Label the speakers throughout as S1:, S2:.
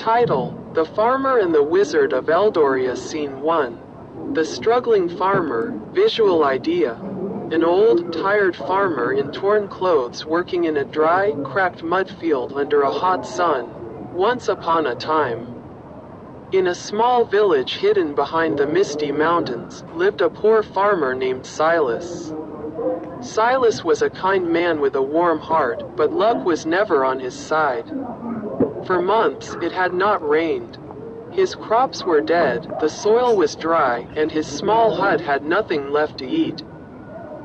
S1: Title: The Farmer and the Wizard of Eldoria. Scene 1. The struggling farmer. Visual idea: an old, tired farmer in torn clothes working in a dry, cracked mud field under a hot sun. Once upon a time, in a small village hidden behind the misty mountains, lived a poor farmer named Silas. Silas was a kind man with a warm heart, but luck was never on his side. For months, it had not rained. His crops were dead, the soil was dry, and his small hut had nothing left to eat.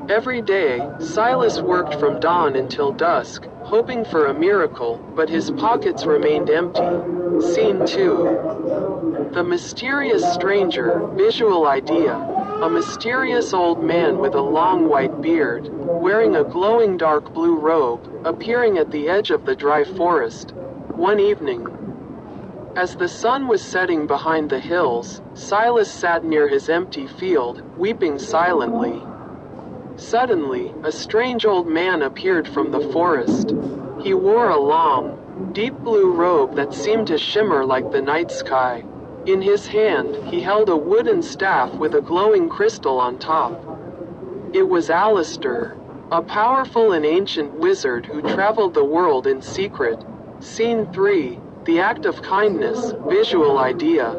S1: Every day, Silas worked from dawn until dusk, hoping for a miracle, but his pockets remained empty. Scene 2. The mysterious stranger. Visual idea: a mysterious old man with a long white beard, wearing a glowing dark blue robe, appearing at the edge of the dry forest. One evening, as the sun was setting behind the hills, Silas sat near his empty field, weeping silently. Suddenly, a strange old man appeared from the forest. He wore a long, deep blue robe that seemed to shimmer like the night sky. In his hand, he held a wooden staff with a glowing crystal on top. It was Alistair, a powerful and ancient wizard who traveled the world in secret. Scene 3. The act of kindness. Visual idea: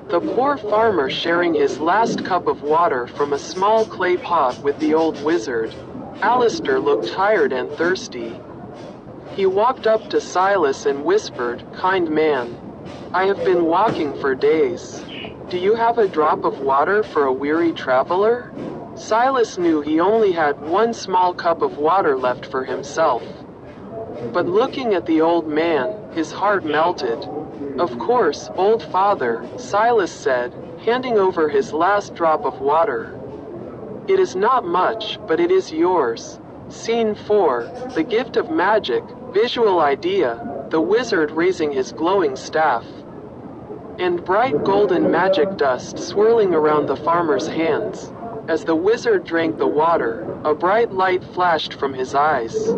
S1: the poor farmer sharing his last cup of water from a small clay pot with the old wizard. Alistair looked tired and thirsty. He walked up to Silas and whispered, "Kind man, I have been walking for days. Do you have a drop of water for a weary traveler?" Silas knew he only had one small cup of water left for himself. But looking at the old man, his heart melted. "Of course, old father," Silas said, handing over his last drop of water. "It is not much, but it is yours." Scene 4. The gift of magic. Visual idea: the wizard raising his glowing staff, and bright golden magic dust swirling around the farmer's hands. As the wizard drank the water, a bright light flashed from his eyes.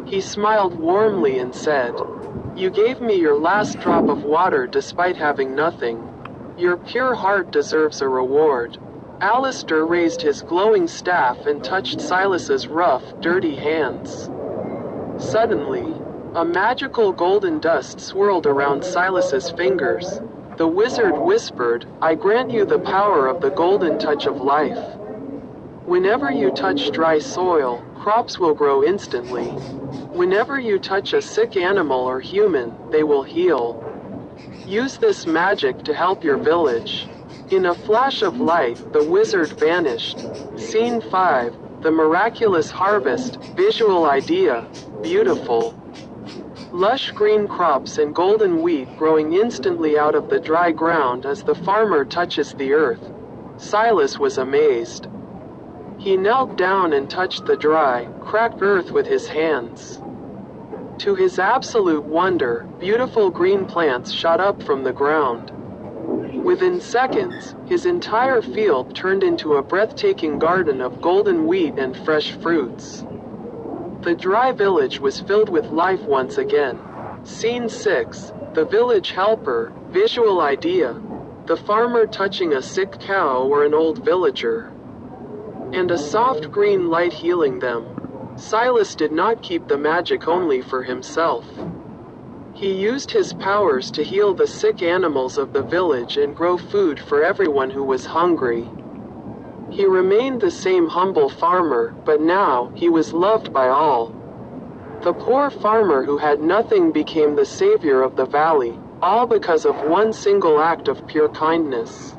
S1: He smiled warmly and said, "You gave me your last drop of water despite having nothing. Your pure heart deserves a reward." Alistair raised his glowing staff and touched Silas's rough, dirty hands. Suddenly, a magical golden dust swirled around Silas's fingers. The wizard whispered, "I grant you the power of the golden touch of life. Whenever you touch dry soil, crops will grow instantly. Whenever you touch a sick animal or human, they will heal. Use this magic to help your village." In a flash of light, the wizard vanished. Scene 5. The miraculous harvest. Visual idea: beautiful. Lush green crops and golden wheat growing instantly out of the dry ground as the farmer touches the earth. Silas was amazed. He knelt down and touched the dry, cracked earth with his hands. To his absolute wonder, beautiful green plants shot up from the ground. Within seconds, his entire field turned into a breathtaking garden of golden wheat and fresh fruits. The dry village was filled with life once again. Scene 6. The village helper. Visual idea: the farmer touching a sick cow or an old villager, and a soft green light healing them. Silas did not keep the magic only for himself. He used his powers to heal the sick animals of the village and grow food for everyone who was hungry. He remained the same humble farmer, but now he was loved by all. The poor farmer who had nothing became the savior of the valley, all because of one single act of pure kindness.